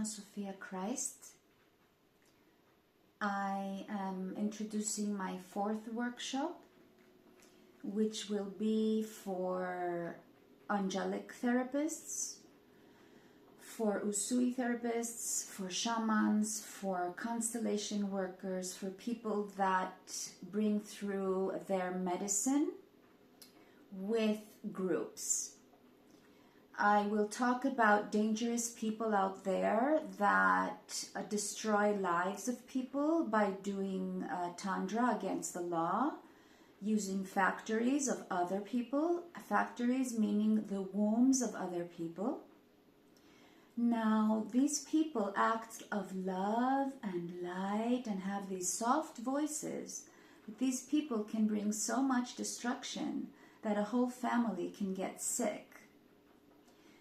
Sophia Christ. I am introducing my 4th workshop, which will be for angelic therapists, for Usui therapists, for shamans, for constellation workers, for people that bring through their medicine with groups. I will talk about dangerous people out there that destroy lives of people by doing tantra against the law, using factories of other people, factories meaning the wombs of other people. Now, these people act of love and light and have these soft voices, but these people can bring so much destruction that a whole family can get sick.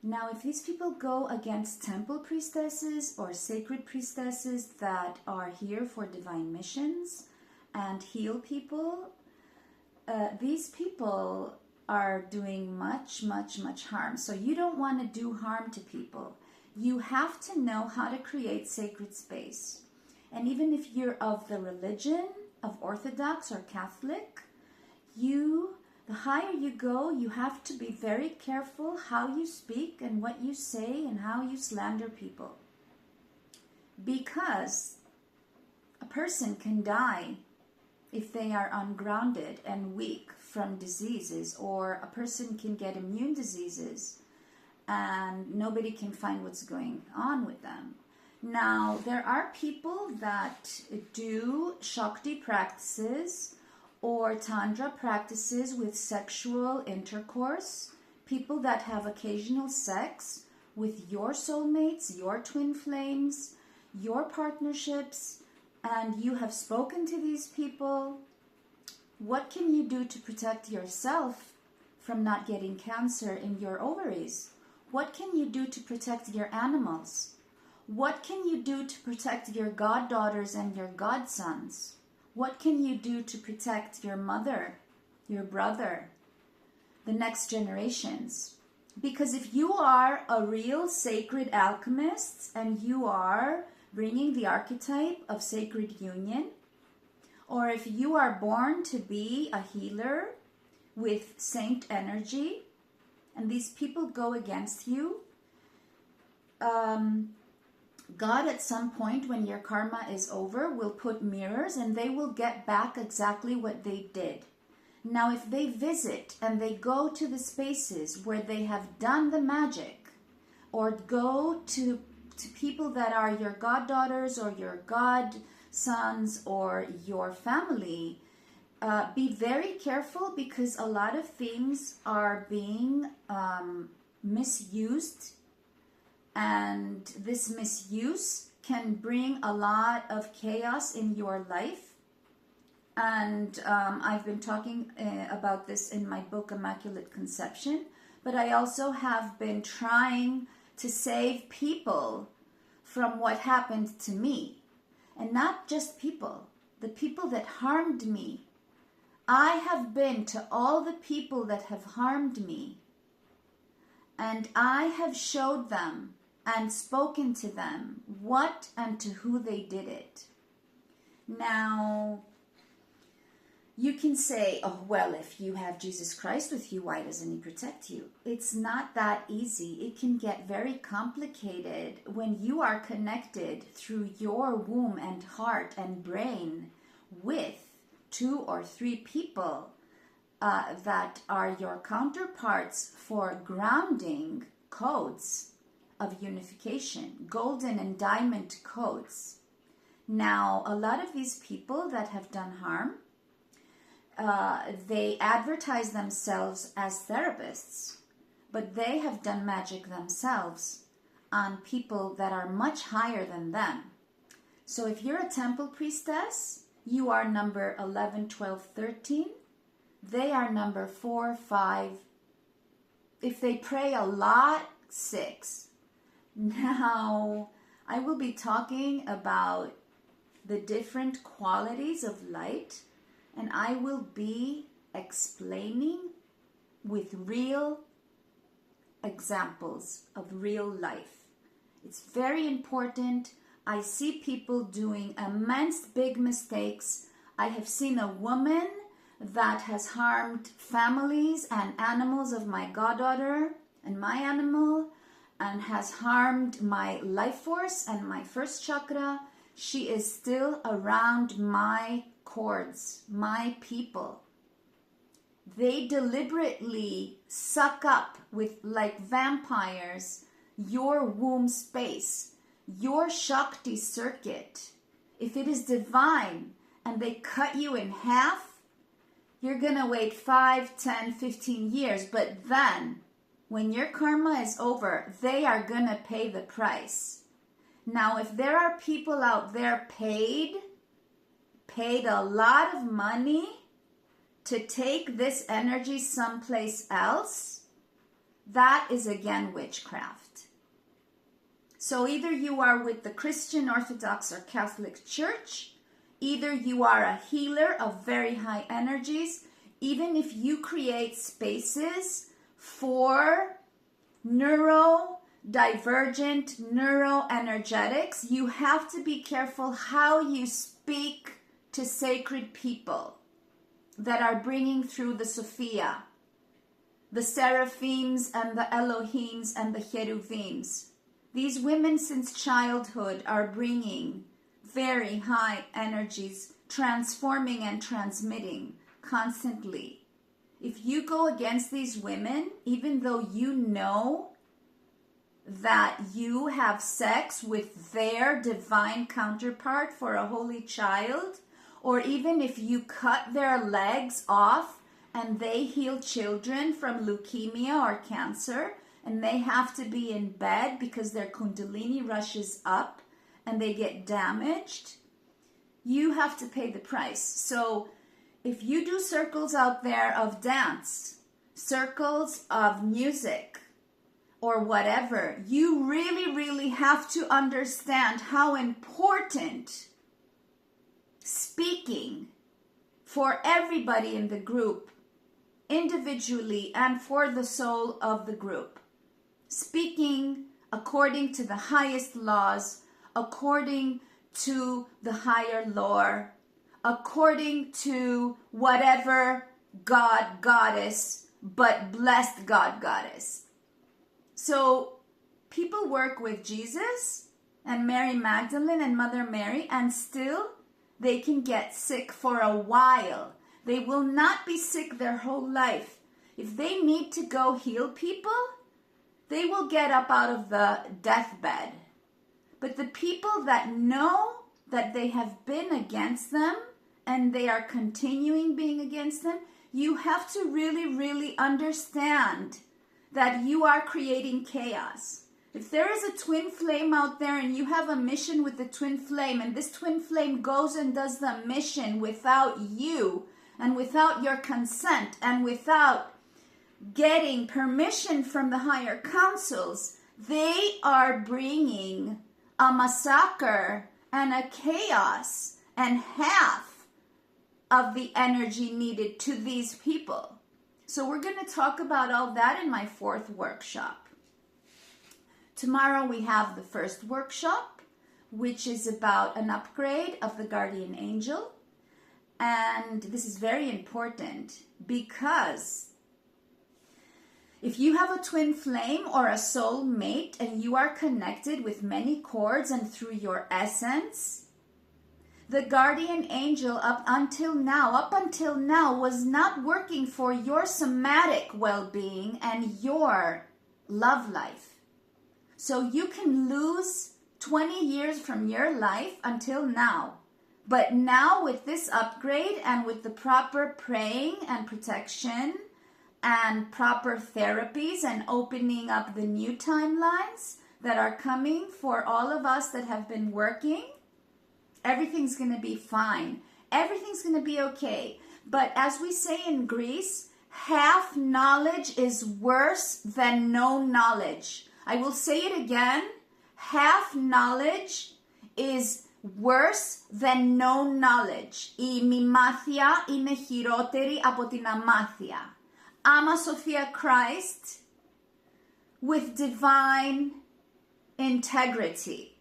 Now, if these people go against temple priestesses or sacred priestesses that are here for divine missions and heal people, these people are doing much, much, much harm. So you don't want to do harm to people. You have to know how to create sacred space. And even if you're of the religion of Orthodox or Catholic, the higher you go, you have to be very careful how you speak and what you say and how you slander people. Because a person can die if they are ungrounded and weak from diseases, or a person can get immune diseases and nobody can find what's going on with them. Now, there are people that do Shakti practices or Tantra practices with sexual intercourse, people that have occasional sex with your soulmates, your twin flames, your partnerships, and you have spoken to these people. What can you do to protect yourself from not getting cancer in your ovaries? What can you do to protect your animals? What can you do to protect your goddaughters and your godsons? What can you do to protect your mother, your brother, the next generations? Because if you are a real sacred alchemist and you are bringing the archetype of sacred union, or if you are born to be a healer with saint energy, and these people go against you, God at some point when your karma is over will put mirrors and they will get back exactly what they did. Now, if they visit and they go to the spaces where they have done the magic, or go to people that are your goddaughters or your godsons or your family, be very careful, because a lot of things are being misused. And this misuse can bring a lot of chaos in your life. And I've been talking about this in my book, Immaculate Conception. But I also have been trying to save people from what happened to me. And not just people, the people that harmed me. I have been to all the people that have harmed me. And I have showed them and spoken to them what and to who they did it. Now, you can say, oh, well, if you have Jesus Christ with you, why doesn't he protect you? It's not that easy. It can get very complicated when you are connected through your womb and heart and brain with 2 or 3 people that are your counterparts for grounding codes of unification, golden and diamond codes. Now, a lot of these people that have done harm, they advertise themselves as therapists, but they have done magic themselves on people that are much higher than them. So if you're a temple priestess, you are number 11, 12, 13. They are number 4, 5. If they pray a lot, 6. Now, I will be talking about the different qualities of light, and I will be explaining with real examples of real life. It's very important. I see people doing immense big mistakes. I have seen a woman that has harmed families and animals of my goddaughter and my animal, and has harmed my life force and my first chakra. She is still around my cords, my people. They deliberately suck up with, like vampires, your womb space, your Shakti circuit. If it is divine and they cut you in half, you're going to wait 5, 10, 15 years. But then, when your karma is over, they are going to pay the price. Now, if there are people out there paid a lot of money to take this energy someplace else, that is again witchcraft. So either you are with the Christian, Orthodox, or Catholic Church, either you are a healer of very high energies, even if you create spaces for neurodivergent neuroenergetics, you have to be careful how you speak to sacred people that are bringing through the Sophia, the seraphims and the Elohims and the cherubims. These women since childhood are bringing very high energies, transforming and transmitting constantly. If you go against these women, even though you know that you have sex with their divine counterpart for a holy child, or even if you cut their legs off and they heal children from leukemia or cancer, and they have to be in bed because their kundalini rushes up and they get damaged, you have to pay the price. So if you do circles out there of dance, circles of music, or whatever, you really, really have to understand how important speaking for everybody in the group, individually and for the soul of the group. Speaking according to the highest laws, according to the higher lore, according to whatever God, goddess, but blessed God, goddess. So people work with Jesus and Mary Magdalene and Mother Mary, and still they can get sick for a while. They will not be sick their whole life. If they need to go heal people, they will get up out of the deathbed. But the people that know that they have been against them and they are continuing being against them, you have to really, really understand that you are creating chaos. If there is a twin flame out there and you have a mission with the twin flame, and this twin flame goes and does the mission without you and without your consent and without getting permission from the higher councils, they are bringing a massacre and a chaos and half of the energy needed to these people. So we're going to talk about all that in my 4th workshop. Tomorrow we have the 1st workshop, which is about an upgrade of the guardian angel. And this is very important because if you have a twin flame or a soul mate and you are connected with many cords and through your essence, the guardian angel up until now was not working for your somatic well-being and your love life. So you can lose 20 years from your life until now. But now with this upgrade and with the proper praying and protection and proper therapies and opening up the new timelines that are coming for all of us that have been working, everything's going to be fine. Everything's going to be okay. But as we say in Greece, half knowledge is worse than no knowledge. I will say it again. Half knowledge is worse than no knowledge. Η μη μάθεια είναι χειρότερη από την αμάθεια. Ama Sophia Christ with divine integrity.